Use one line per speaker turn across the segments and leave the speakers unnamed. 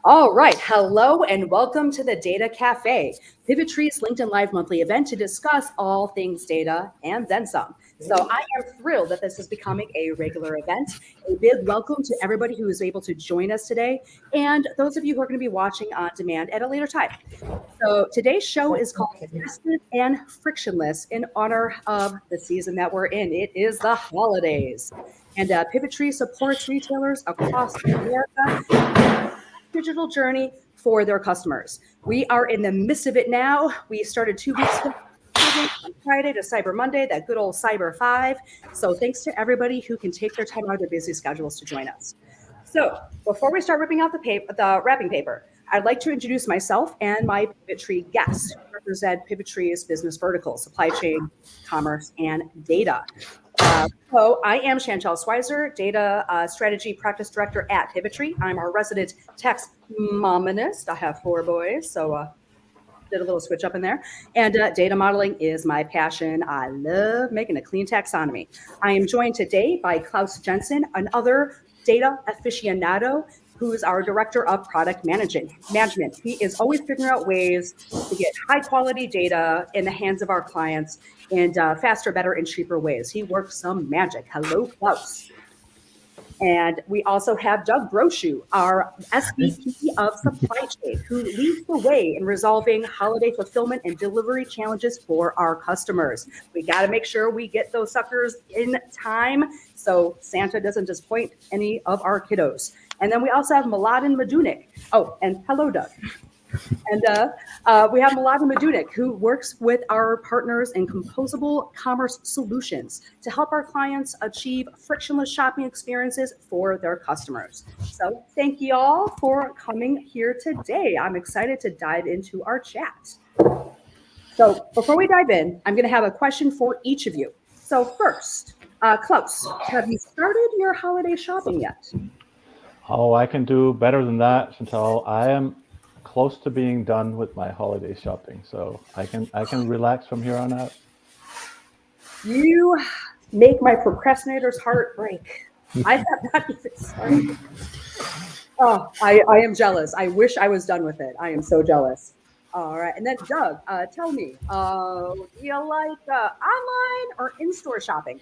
All right. Hello and welcome to the Data Cafe, Pivotree's LinkedIn Live monthly event to discuss all things data and then some. So I am thrilled that this is becoming a regular event. A big welcome to everybody who is able to join us today and those of you who are going to be watching on demand at a later time. So today's show is called Festive and Frictionless in honor of the season that we're in. It is the holidays. And Pivotree supports retailers across America digital journey for their customers. We are in the midst of it now. We started 2 weeks ago on Friday to Cyber Monday, that good old Cyber 5. So thanks to everybody who can take their time out of their busy schedules to join us. So before we start ripping out the wrapping paper, I'd like to introduce myself and my Pivotree guests who represent Pivotree's business verticals, supply chain, commerce, and data. So I am Chantal Schweizer, Data Strategy Practice Director at Pivotree. I'm our resident tax mominist. I have 4 boys, so did a little switch up in there. And data modeling is my passion. I love making a clean taxonomy. I am joined today by Claus Jansen, another data aficionado, who is our Director of Product Management. He is always figuring out ways to get high quality data in the hands of our clients in faster, better, and cheaper ways. He works some magic. Hello, Claus. And we also have Doug Brochu, our SVP of Supply Chain, who leads the way in resolving holiday fulfillment and delivery challenges for our customers. We got to make sure we get those suckers in time so Santa doesn't disappoint any of our kiddos. And then we also have Mladen Medunic. Oh, and hello, Doug. And we have Mladen Medunic, who works with our partners in composable commerce solutions to help our clients achieve frictionless shopping experiences for their customers. So thank you all for coming here today. I'm excited to dive into our chat. So before we dive in, I'm going to have a question for each of you. So first, Claus, have you started your holiday shopping yet?
Oh, I can do better than that, Chantal. I am close to being done with my holiday shopping, so I can relax from here on out.
You make my procrastinator's heart break. I have not even started. Oh, I am jealous. I wish I was done with it. I am so jealous. All right, and then Doug, tell me, do you like online or in-store shopping?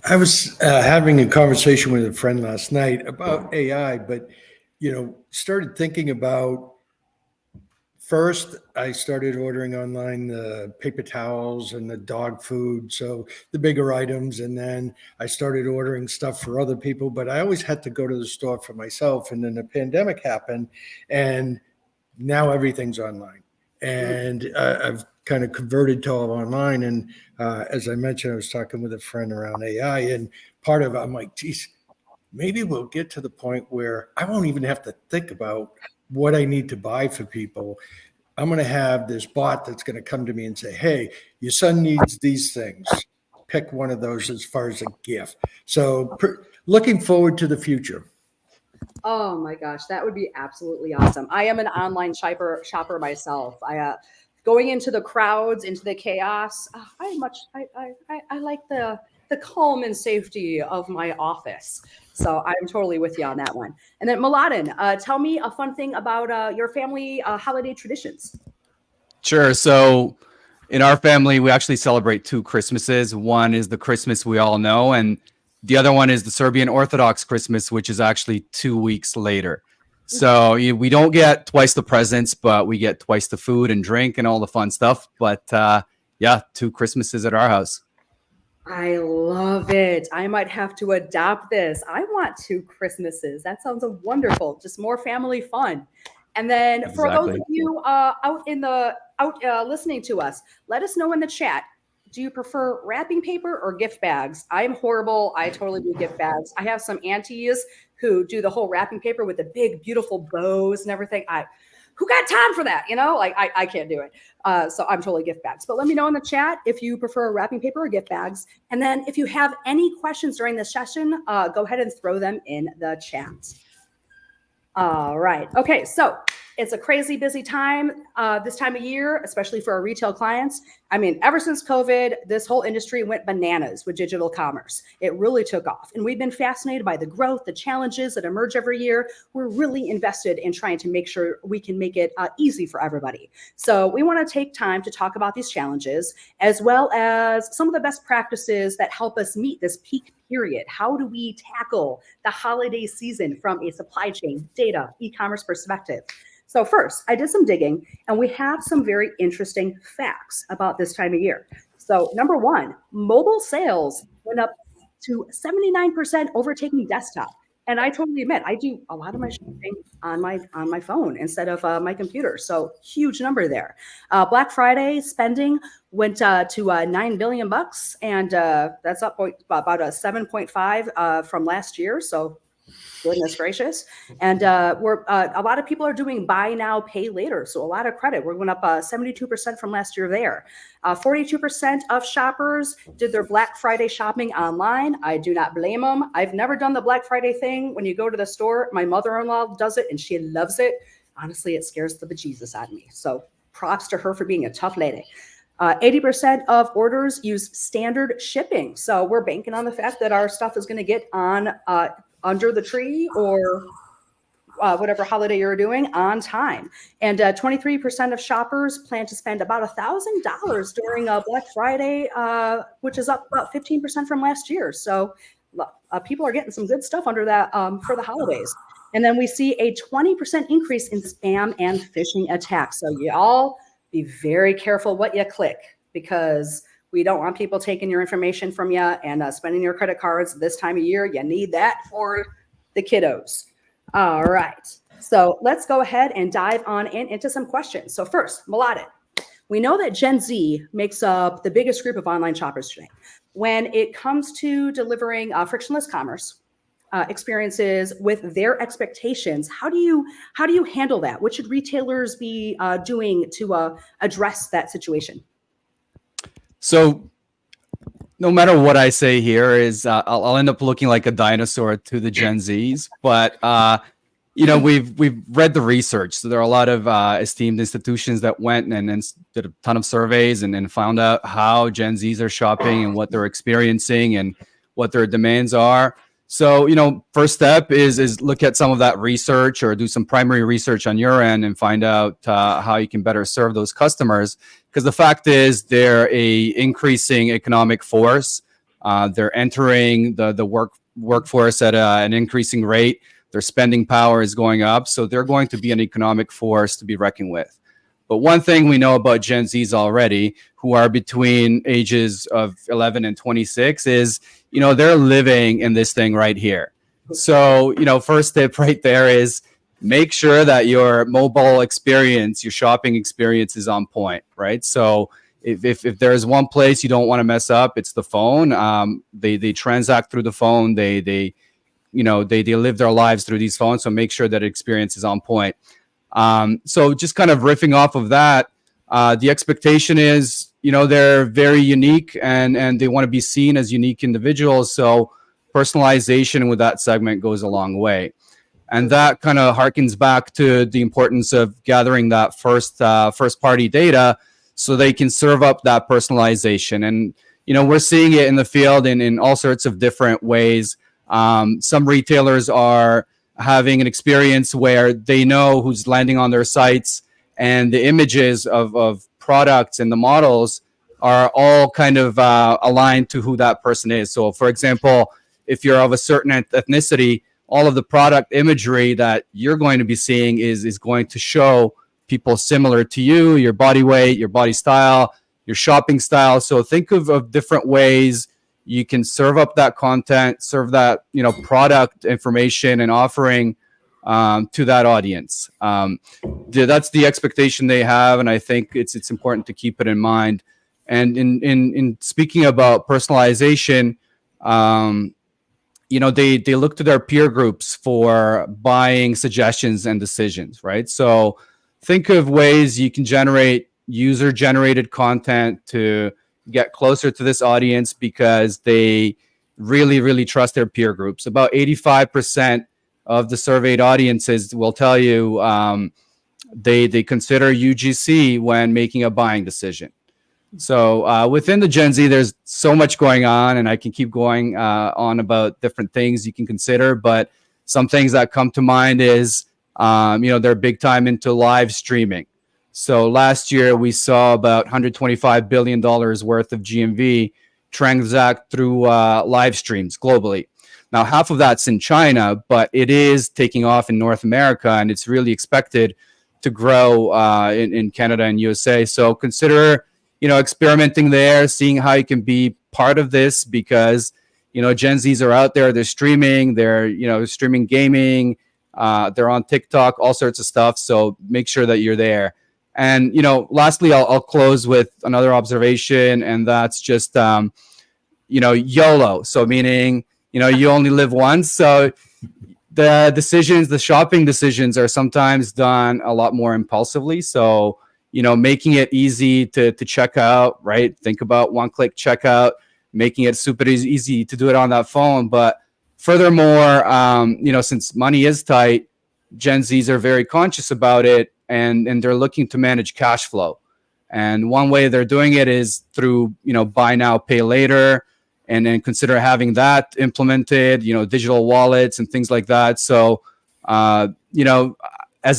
I was having a conversation with a friend last night about AI, but started thinking about, first I started ordering online the paper towels and the dog food, so the bigger items, and then I started ordering stuff for other people, but I always had to go to the store for myself, and then the pandemic happened, and now everything's online. And I've kind of converted to all online. And as I mentioned, I was talking with a friend around AI, and part of it, I'm like, geez, maybe we'll get to the point where I won't even have to think about what I need to buy for people. I'm going to have this bot that's going to come to me and say, hey, your son needs these things. Pick one of those as far as a gift. So looking forward to the future.
Oh my gosh, that would be absolutely awesome. I am an online shopper myself. Going into the crowds, into the chaos. I like the calm and safety of my office. So I'm totally with you on that one. And then Mladen, tell me a fun thing about your family holiday traditions.
Sure. So in our family, we actually celebrate 2 Christmases. One is the Christmas we all know, and the other one is the Serbian Orthodox Christmas, which is actually 2 weeks later. So we don't get twice the presents, but we get twice the food and drink and all the fun stuff. But yeah, 2 Christmases at our house.
I love it. I might have to adopt this. I want 2 Christmases. That sounds wonderful. Just more family fun. And then for those of you out listening to us, let us know in the chat. Do you prefer wrapping paper or gift bags? I'm horrible. I totally do gift bags. I have some aunties who do the whole wrapping paper with the big, beautiful bows and everything. Who got time for that? Like I can't do it. So I'm totally gift bags. But let me know in the chat if you prefer wrapping paper or gift bags. And then if you have any questions during this session, go ahead and throw them in the chat. All right. Okay. So It's a crazy busy time this time of year, especially for our retail clients. I mean, ever since COVID, this whole industry went bananas with digital commerce. It really took off. And we've been fascinated by the growth, the challenges that emerge every year. We're really invested in trying to make sure we can make it easy for everybody. So we want to take time to talk about these challenges, as well as some of the best practices that help us meet this peak period. How do we tackle the holiday season from a supply chain, data, e-commerce perspective? So first, I did some digging, and we have some very interesting facts about this time of year. So number one, mobile sales went up to 79%, overtaking desktop. And I totally admit, I do a lot of my shopping on my phone instead of my computer. So huge number there. Black Friday spending went to 9 billion bucks, and that's up about a 7.5 from last year. So goodness gracious. And we're a lot of people are doing buy now, pay later. So a lot of credit. We're going up 72% from last year there. 42% of shoppers did their Black Friday shopping online. I do not blame them. I've never done the Black Friday thing. When you go to the store, my mother-in-law does it and she loves it. Honestly, it scares the bejesus out of me. So props to her for being a tough lady. 80% of orders use standard shipping. So we're banking on the fact that our stuff is going to get on under the tree or whatever holiday you're doing on time. And 23% of shoppers plan to spend about $1,000 during Black Friday, which is up about 15% from last year. So people are getting some good stuff under that for the holidays. And then we see a 20% increase in spam and phishing attacks. So y'all be very careful what you click, because we don't want people taking your information from you and spending your credit cards this time of year. You need that for the kiddos. All right. So let's go ahead and dive on into some questions. So first, Mladen, we know that Gen Z makes up the biggest group of online shoppers today. When it comes to delivering frictionless commerce experiences with their expectations, how do you handle that? What should retailers be doing to address that situation?
So no matter what I say here is I'll end up looking like a dinosaur to the Gen Zs, but we've read the research. So there are a lot of esteemed institutions that went and did a ton of surveys and found out how Gen Zs are shopping and what they're experiencing and what their demands are. So, first step is look at some of that research or do some primary research on your end and find out how you can better serve those customers. Because the fact is they're a increasing economic force. They're entering the workforce at an increasing rate. Their spending power is going up. So they're going to be an economic force to be reckoned with. But one thing we know about Gen Zs already, who are between ages of 11 and 26, is, they're living in this thing right here. So, first tip right there is make sure that your mobile experience, your shopping experience is on point, right? So if there's one place you don't want to mess up, it's the phone. They transact through the phone. They live their lives through these phones. So make sure that experience is on point. So just kind of riffing off of that, the expectation is, they're very unique and they want to be seen as unique individuals. So personalization with that segment goes a long way. And that kind of harkens back to the importance of gathering that first party data so they can serve up that personalization. And, we're seeing it in the field in all sorts of different ways. Some retailers are having an experience where they know who's landing on their sites and the images of products and the models are all kind of aligned to who that person is. So, for example, if you're of a certain ethnicity, all of the product imagery that you're going to be seeing is going to show people similar to you, your body weight, your body style, your shopping style. So think of different ways you can serve up that content, serve that, product information and offering to that audience. That's the expectation they have. And I think it's important to keep it in mind. And in speaking about personalization, they look to their peer groups for buying suggestions and decisions, right? So think of ways you can generate user-generated content to get closer to this audience because they really, really trust their peer groups. About 85% of the surveyed audiences will tell you they consider UGC when making a buying decision. So within the Gen Z, there's so much going on, and I can keep going on about different things you can consider. But some things that come to mind is, they're big time into live streaming. So last year we saw about $125 billion worth of GMV transact through live streams globally. Now, half of that's in China, but it is taking off in North America, and it's really expected to grow in Canada and USA. So consider, experimenting there, seeing how you can be part of this, because, Gen Zs are out there, they're streaming, they're, streaming gaming, they're on TikTok, all sorts of stuff. So make sure that you're there. And, lastly, I'll close with another observation, and that's just, YOLO. So meaning, you only live once. So the shopping decisions are sometimes done a lot more impulsively. So, making it easy to check out, right? Think about one-click checkout, making it super easy to do it on that phone. But furthermore, since money is tight, Gen Zs are very conscious about it, and they're looking to manage cash flow. And one way they're doing it is through, buy now, pay later, and then consider having that implemented, digital wallets and things like that. So, as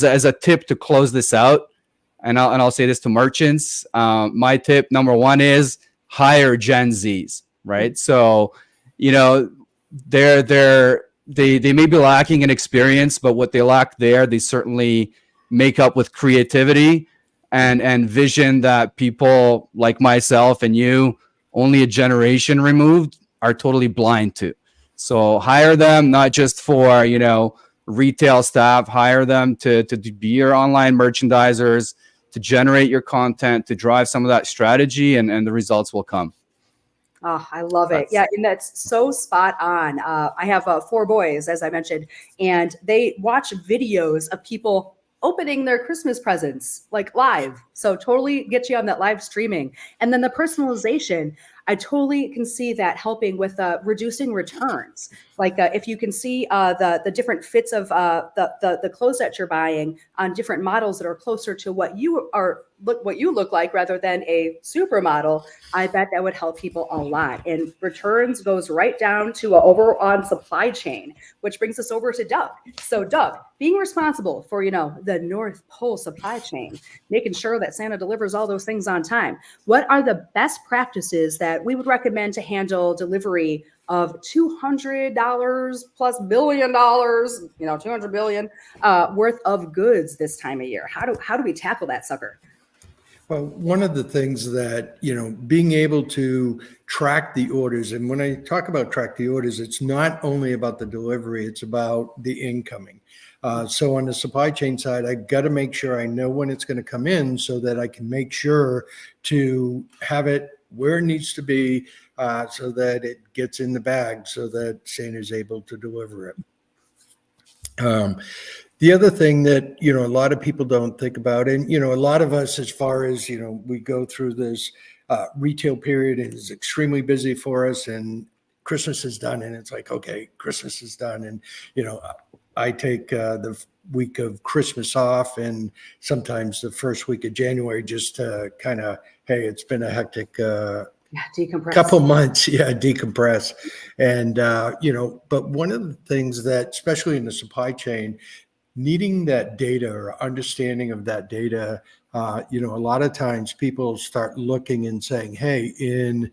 a tip to close this out, and I'll say this to merchants, my tip number one is hire Gen Zs, right? So, they may be lacking in experience, but what they lack there, they certainly make up with creativity and vision that people like myself and you, only a generation removed, are totally blind to. So hire them, not just for, retail staff, hire them to be your online merchandisers, to generate your content, to drive some of that strategy, and the results will come.
Oh, I love it. Yeah, and that's so spot on. I have 4 boys, as I mentioned, and they watch videos of people opening their Christmas presents like live. So totally get you on that live streaming. And then the personalization, I totally can see that helping with reducing returns. Like if you can see the different fits of the clothes that you're buying on different models that are closer to what you look like rather than a supermodel, I bet that would help people a lot. And returns goes right down to over on supply chain, which brings us over to Doug. So Doug, being responsible for, the North Pole supply chain, making sure that Santa delivers all those things on time. What are the best practices that we would recommend to handle delivery of $200 plus $1 billion, $200 billion worth of goods this time of year? How do we tackle that sucker?
Well, one of the things that, being able to track the orders, and when I talk about track the orders, it's not only about the delivery, it's about the incoming. So on the supply chain side, I got to make sure I know when it's going to come in so that I can make sure to have it where it needs to be so that it gets in the bag so that Santa's able to deliver it. The other thing that, a lot of people don't think about, and, a lot of us, as far as, we go through this retail period, it is extremely busy for us, and Christmas is done, and it's like, okay, Christmas is done. And, I take the week of Christmas off, and sometimes the first week of January, just to kind of, hey, it's been a hectic
decompress.
Couple months, decompress. And, but one of the things that, especially in the supply chain, needing that data or understanding of that data, a lot of times people start looking and saying, hey, in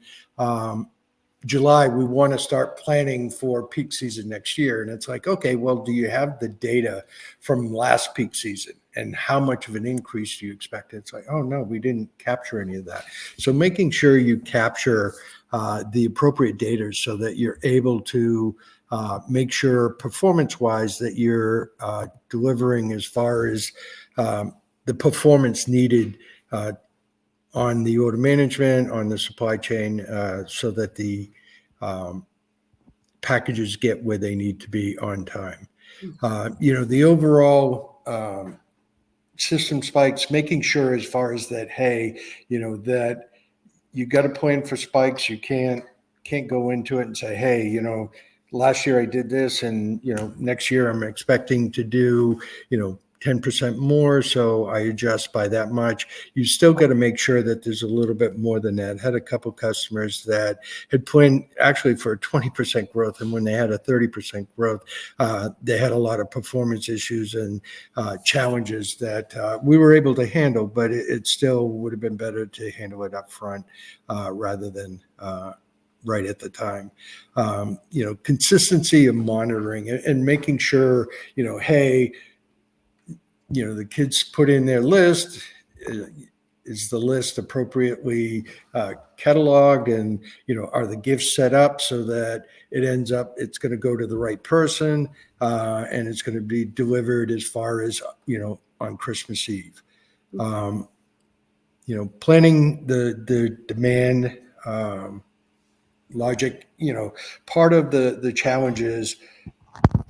July, we want to start planning for peak season next year. And it's like, okay, well, do you have the data from last peak season? And how much of an increase do you expect? It's like, oh, no, we didn't capture any of that. So making sure you capture the appropriate data so that you're able to make sure performance-wise that you're delivering as far as the performance needed on the order management, on the supply chain, so that the packages get where they need to be on time. The overall system spikes, making sure as far as that, hey, that you got to plan for spikes. You can't go into it and say, hey, last year I did this, and next year I'm expecting to do 10% more, so I adjust by that much. You still got to make sure that there's a little bit more than that. Had a couple customers that had planned actually for a 20% growth, and when they had a 30% growth, they had a lot of performance issues and challenges that we were able to handle, but it still would have been better to handle it up front rather than right at the time. Consistency of monitoring and making sure, hey, the kids put in their list. Is the list appropriately cataloged, and are the gifts set up so that it's going to go to the right person, and it's going to be delivered as far as on Christmas Eve. Planning the demand logic. Part of the challenge is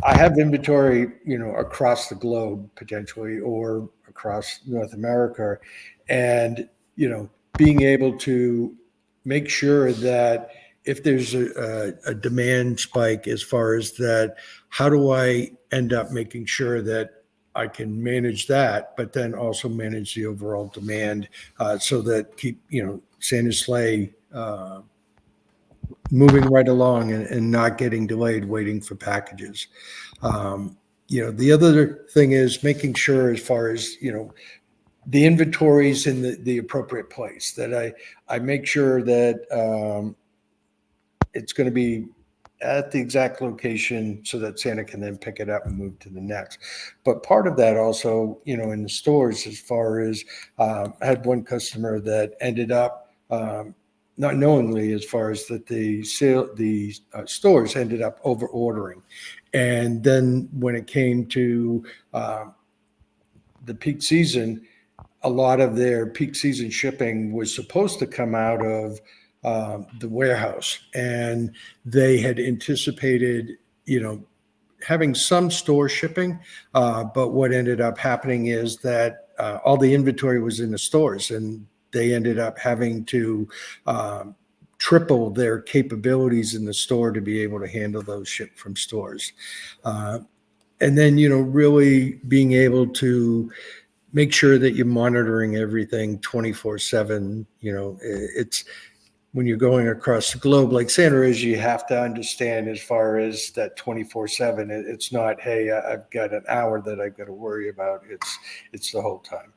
I have inventory, across the globe potentially, or across North America, and being able to make sure that if there's a demand spike as far as that, how do I end up making sure that I can manage that, but then also manage the overall demand so that keep Santa's sleigh moving right along and not getting delayed waiting for packages. The other thing is making sure as far as, the inventory's in the appropriate place, that I make sure that it's going to be at the exact location so that Santa can then pick it up and move to the next. But part of that also, in the stores, as far as I had one customer that ended up not knowingly, as far as that the stores ended up over ordering. And then when it came to the peak season, a lot of their peak season shipping was supposed to come out of the warehouse, and they had anticipated, having some store shipping. But what ended up happening is that all the inventory was in the stores, and they ended up having to triple their capabilities in the store to be able to handle those shipped from stores. And then, really being able to make sure that you're monitoring everything 24/7. It's when you're going across the globe like Santa is, you have to understand as far as that 24/7. It's not, hey, I've got an hour that I've got to worry about. It's the whole time.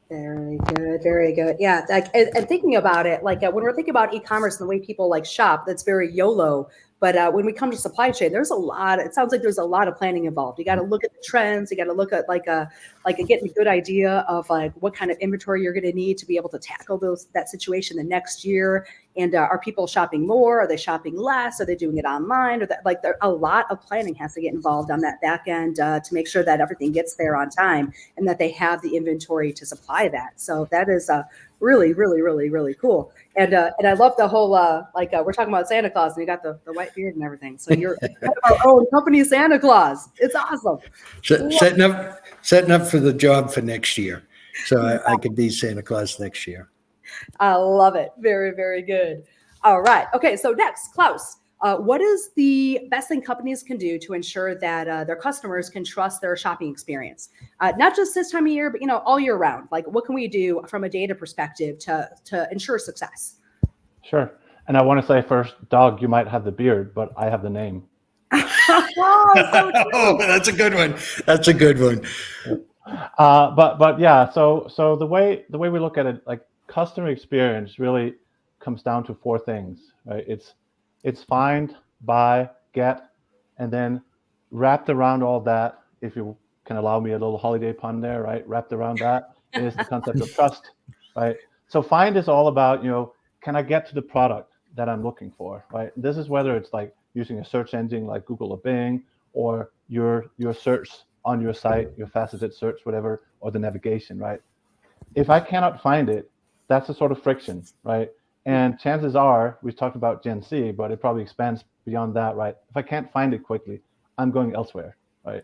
Very good. Very good. Yeah. And thinking about it, when we're thinking about e-commerce and the way people shop, that's very YOLO. But when we come to supply chain, it sounds like there's a lot of planning involved. You got to look at the trends. You got to look at getting a good idea of what kind of inventory you're going to need to be able to tackle that situation the next year. And are people shopping more? Are they shopping less? Are they doing it online? Or a lot of planning has to get involved on that back end to make sure that everything gets there on time and that they have the inventory to supply that. So that is really, really, really, really cool. And I love the whole we're talking about Santa Claus and you got the white beard and everything. So you're our own company Santa Claus. It's awesome.
Setting up for the job for next year, so I could be Santa Claus next year.
I love it. Very, very good. All right. Okay. So next, Klaus, what is the best thing companies can do to ensure that their customers can trust their shopping experience? Not just this time of year, but all year round. What can we do from a data perspective to ensure success?
Sure. And I want to say first, Doug, you might have the beard, but I have the name.
Oh, that's a good one. That's a good one.
But yeah. So the way we look at it, customer experience really comes down to four things, right? It's find, buy, get, and then wrapped around all that, if you can allow me a little holiday pun there, right? Wrapped around that is the concept of trust, right? So find is all about, can I get to the product that I'm looking for, right? This is whether it's using a search engine like Google or Bing, or your search on your site, your faceted search, whatever, or the navigation, right? If I cannot find it, that's a sort of friction, right? And chances are, we've talked about Gen Z, but it probably expands beyond that, right? If I can't find it quickly, I'm going elsewhere, right?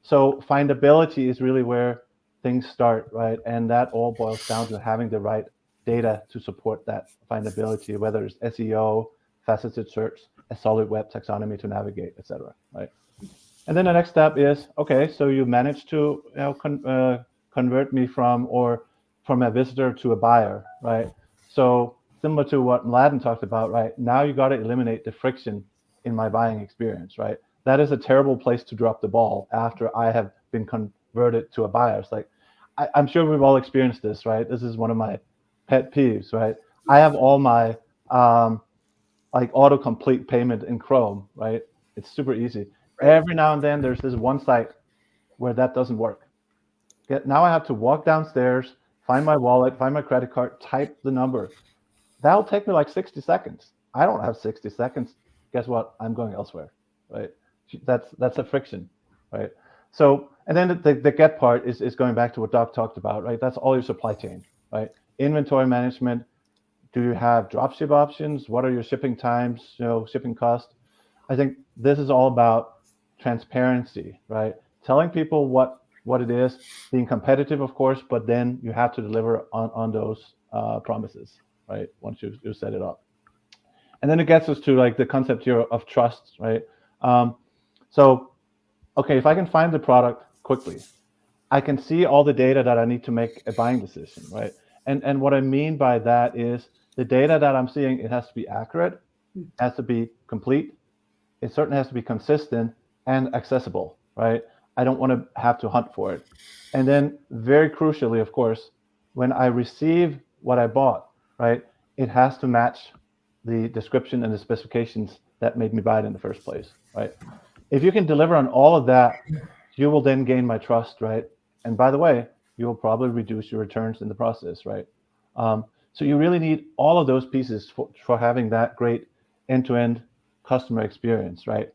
So findability is really where things start, right? And that all boils down to having the right data to support that findability, whether it's SEO, faceted search, a solid web taxonomy to navigate, et cetera, right? And then the next step is, okay, so you managed to convert me from a visitor to a buyer, right? So similar to what Mladen talked about, right? Now you got to eliminate the friction in my buying experience, right? That is a terrible place to drop the ball after I have been converted to a buyer. It's like, I'm sure we've all experienced this, right? This is one of my pet peeves, right? I have all my like autocomplete payment in Chrome, right? It's super easy.
Right.
Every now and then there's this one site where that doesn't work. Now I have to walk downstairs, find my wallet, find my credit card, type the number. That'll take me like 60 seconds. I don't have 60 seconds. Guess what? I'm going elsewhere, right? That's a friction, right? So, and then the get part is going back to what Doc talked about, right? That's all your supply chain, right? Inventory management. Do you have dropship options? What are your shipping times, shipping costs? I think this is all about transparency, right? Telling people what it is, being competitive, of course, but then you have to deliver on those promises, right? Once you set it up. And then it gets us to like the concept here of trust, right? So, okay, if I can find the product quickly, I can see all the data that I need to make a buying decision, right? And what I mean by that is the data that I'm seeing, it has to be accurate, has to be complete, it certainly has to be consistent and accessible, right? I don't want to have to hunt for it. And then very crucially, of course, when I receive what I bought, right, it has to match the description and the specifications that made me buy it in the first place, right? If you can deliver on all of that, you will then gain my trust, right? And by the way, you will probably reduce your returns in the process, right? So you really need all of those pieces for having that great end-to-end customer experience, right?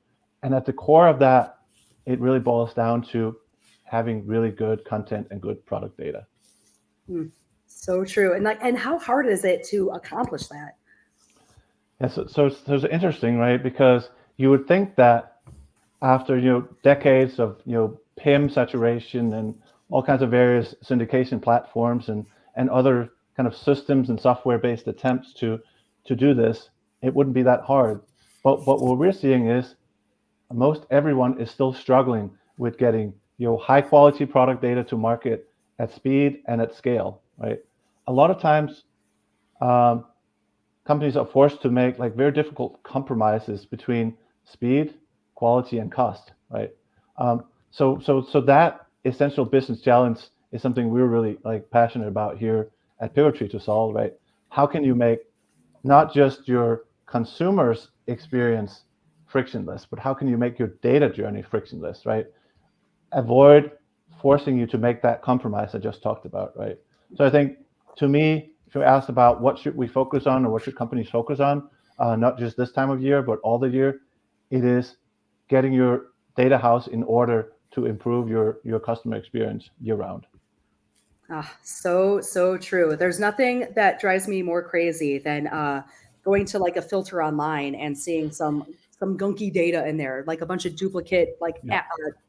And at the core of that, it really boils down to having really good content and good product data.
So true. And how hard is it to accomplish that?
Yeah, so it's interesting, right? Because you would think that after decades of PIM saturation and all kinds of various syndication platforms and other kind of systems and software-based attempts to do this, it wouldn't be that hard. But what we're seeing is most everyone is still struggling with getting high quality product data to market at speed and at scale, right? A lot of times companies are forced to make like very difficult compromises between speed, quality, and cost, right? So that essential business challenge is something we're really like passionate about here at Pivotree to solve, right? How can you make not just your consumers' experience frictionless, but how can you make your data journey frictionless, right? Avoid forcing you to make that compromise I just talked about, right? So I think, to me, if you asked about what should we focus on or what should companies focus on, not just this time of year, but all the year, it is getting your data house in order to improve your customer experience year round.
So true. There's nothing that drives me more crazy than going to like a filter online and seeing some gunky data in there, like a bunch of duplicate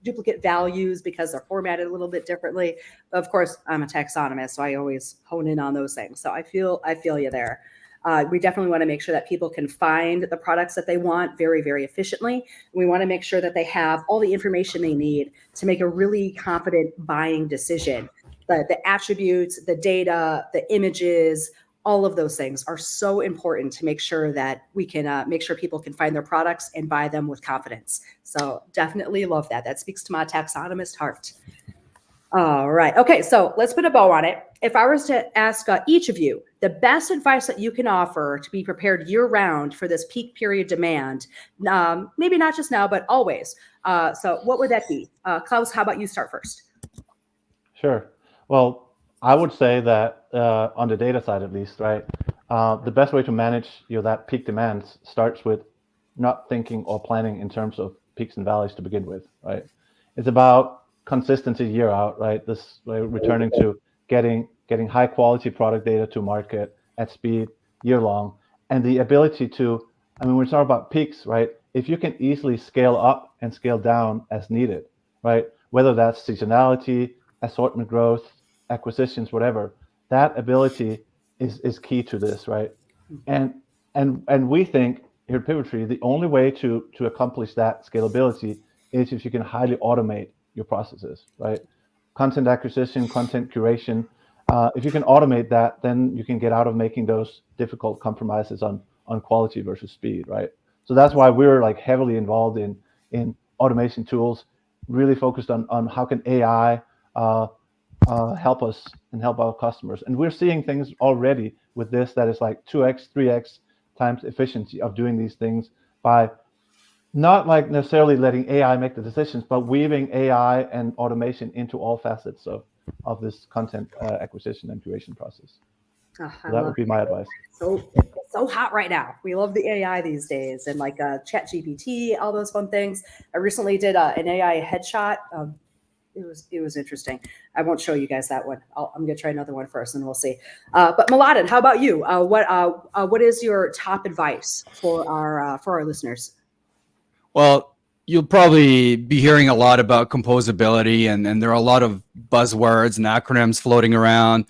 duplicate values because they're formatted a little bit differently. But of course, I'm a taxonomist, so I always hone in on those things. So I feel you there. We definitely want to make sure that people can find the products that they want very, very efficiently. We want to make sure that they have all the information they need to make a really confident buying decision. The attributes, the data, the images, all of those things are so important to make sure that we can make sure people can find their products and buy them with confidence. So definitely love that. That speaks to my taxonomist heart. All right. Okay. So let's put a bow on it. If I was to ask each of you the best advice that you can offer to be prepared year round for this peak period demand, maybe not just now, but always. So what would that be? Klaus, how about you start first?
Sure. Well, I would say that on the data side, at least, right, the best way to manage that peak demand starts with not thinking or planning in terms of peaks and valleys to begin with, right? It's about consistency year out, right? This returning to getting high quality product data to market at speed year long, and the ability to, when we talk about peaks, right? If you can easily scale up and scale down as needed, right? Whether that's seasonality, assortment growth, acquisitions, whatever, that ability is key to this, right? And we think here at Pivotree, the only way to accomplish that scalability is if you can highly automate your processes, right? Content acquisition, content curation. If you can automate that, then you can get out of making those difficult compromises on quality versus speed, right? So that's why we're like heavily involved in automation tools, really focused on how can AI help us and help our customers. And we're seeing things already with this that is like 2x, 3x times efficiency of doing these things by not like necessarily letting AI make the decisions, but weaving AI and automation into all facets of this content acquisition and curation process.
Oh,
So that would be my advice.
So hot right now. We love the AI these days, and like Chat GPT, all those fun things. I recently did an AI headshot. It was interesting. I won't show you guys that one. I'm gonna try another one first, and we'll see. But Mladen, how about you? What is your top advice for our listeners?
Well, you'll probably be hearing a lot about composability, and there are a lot of buzzwords and acronyms floating around.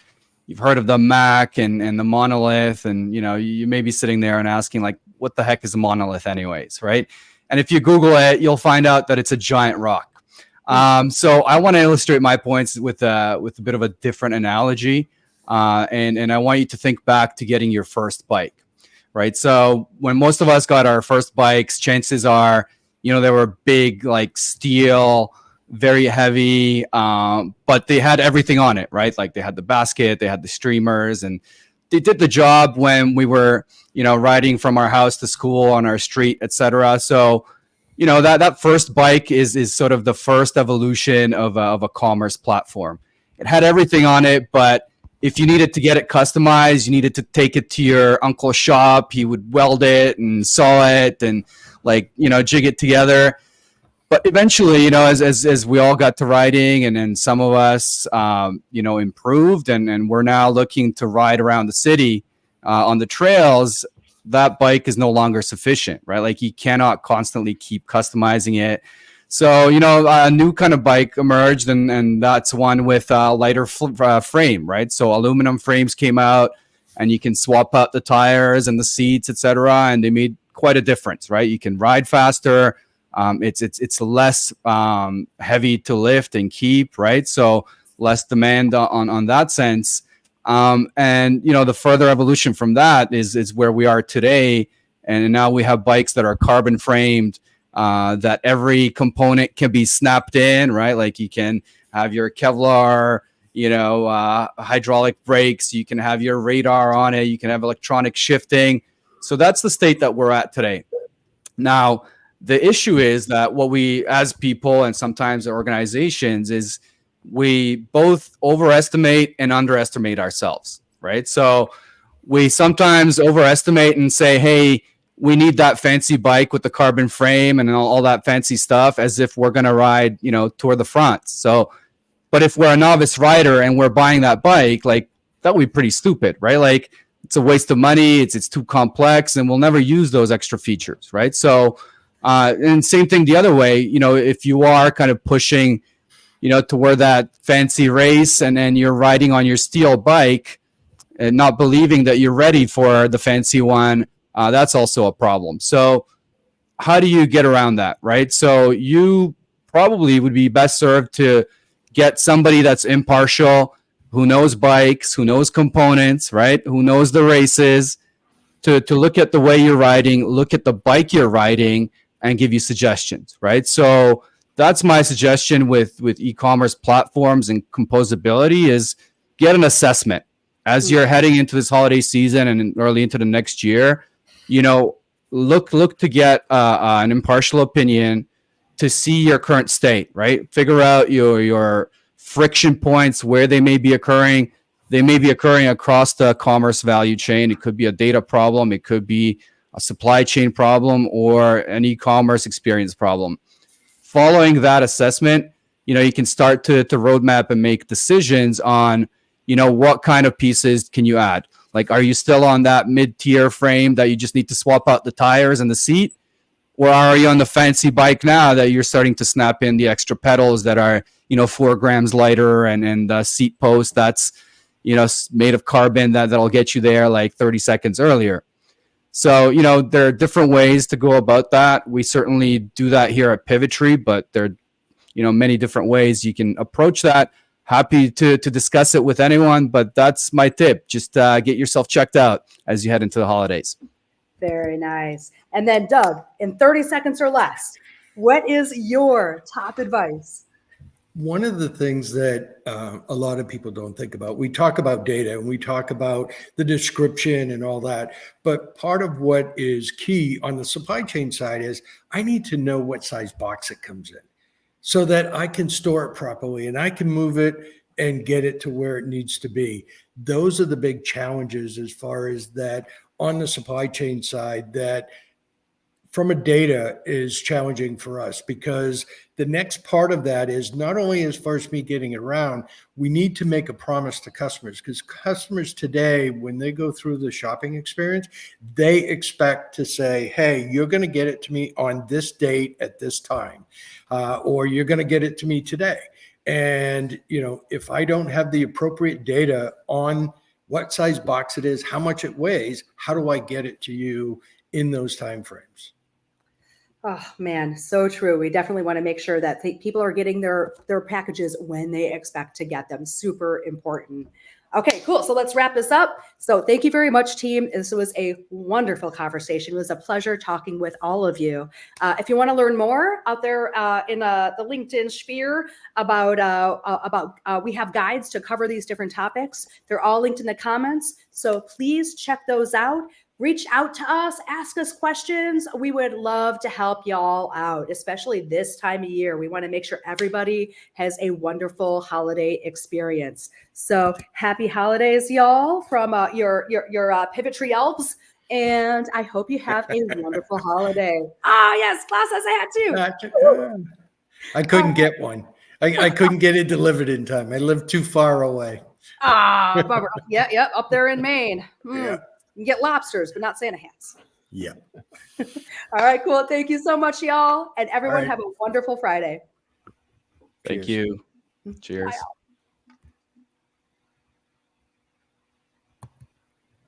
You've heard of the MAC and the monolith, and you may be sitting there and asking, like, what the heck is a monolith anyways, right? And if you Google it, you'll find out that it's a giant rock. So I want to illustrate my points with a bit of a different analogy, and I want you to think back to getting your first bike. Right. So when most of us got our first bikes, chances are, they were big, like steel, very heavy, but they had everything on it, right? Like they had the basket, they had the streamers, and they did the job when we were, riding from our house to school on our street, etc. So, that first bike is sort of the first evolution of a commerce platform. It had everything on it, but if you needed to get it customized, you needed to take it to your uncle's shop. He would weld it and saw it and jig it together. But eventually, as we all got to riding, and then some of us, improved, and we're now looking to ride around the city on the trails, that bike is no longer sufficient, right? Like you cannot constantly keep customizing it. So, a new kind of bike emerged, and that's one with a lighter frame, right? So aluminum frames came out, and you can swap out the tires and the seats, etc., and they made quite a difference, right? You can ride faster. It's less heavy to lift and keep, right? So less demand on that sense. And the further evolution from that is where we are today, and now we have bikes that are carbon framed. That every component can be snapped in, right? Like you can have your Kevlar, hydraulic brakes, you can have your radar on it, you can have electronic shifting. So that's the state that we're at today. Now, the issue is that what we, as people and sometimes organizations, is we both overestimate and underestimate ourselves, right? So we sometimes overestimate and say, hey, we need that fancy bike with the carbon frame and all that fancy stuff, as if we're going to ride, Tour de France. So, but if we're a novice rider and we're buying that bike, like that would be pretty stupid, right? Like it's a waste of money. It's too complex, and we'll never use those extra features, right? So, and same thing the other way, if you are kind of pushing, toward that fancy race, and then you're riding on your steel bike and not believing that you're ready for the fancy one, that's also a problem. So how do you get around that, right? So you probably would be best served to get somebody that's impartial, who knows bikes, who knows components, right? Who knows the races, to look at the way you're riding, look at the bike you're riding, and give you suggestions, right? So that's my suggestion with e-commerce platforms and composability, is get an assessment. As you're heading into this holiday season and early into the next year, look to get an impartial opinion to see your current state, right? Figure out your friction points, where they may be occurring. They may be occurring across the commerce value chain. It could be a data problem. It could be a supply chain problem, or an e-commerce experience problem. Following that assessment, you can start to roadmap and make decisions on, what kind of pieces can you add? Like, are you still on that mid-tier frame that you just need to swap out the tires and the seat? Or are you on the fancy bike now that you're starting to snap in the extra pedals that are, 4 grams lighter, and the seat post that's, made of carbon that'll get you there like 30 seconds earlier? So, there are different ways to go about that. We certainly do that here at Pivotree, but there are, many different ways you can approach that. Happy to discuss it with anyone, but that's my tip. Just get yourself checked out as you head into the holidays.
Very nice. And then Doug, in 30 seconds or less, what is your top advice?
One of the things that a lot of people don't think about, we talk about data and we talk about the description and all that, but part of what is key on the supply chain side is I need to know what size box it comes in so that I can store it properly and I can move it and get it to where it needs to be. Those are the big challenges as far as that on the supply chain side, that from a data is challenging for us, because the next part of that is not only as far as me getting it around, we need to make a promise to customers, because customers today, when they go through the shopping experience, they expect to say, hey, you're going to get it to me on this date at this time, or you're going to get it to me today. And, if I don't have the appropriate data on what size box it is, how much it weighs, how do I get it to you in those timeframes?
Oh man, so true. We definitely want to make sure that people are getting their packages when they expect to get them. Super important. Okay, cool. So let's wrap this up. So thank you very much, team. This was a wonderful conversation. It was a pleasure talking with all of you. If you want to learn more out there in the LinkedIn sphere about we have guides to cover these different topics. They're all linked in the comments. So please check those out. Reach out to us, ask us questions. We would love to help y'all out, especially this time of year. We want to make sure everybody has a wonderful holiday experience. So happy holidays, y'all, from your Pivotree elves. And I hope you have a wonderful holiday. Yes, Claus has a hat too.
I couldn't get one. I couldn't get it delivered in time. I live too far away.
Bummer. Yeah, up there in Maine.
Yeah.
You can get lobsters, but not Santa hats.
Yeah.
All right, cool. Thank you so much, y'all. And everyone
All right.
have a wonderful Friday.
Thank you. Cheers.
Bye, y'all.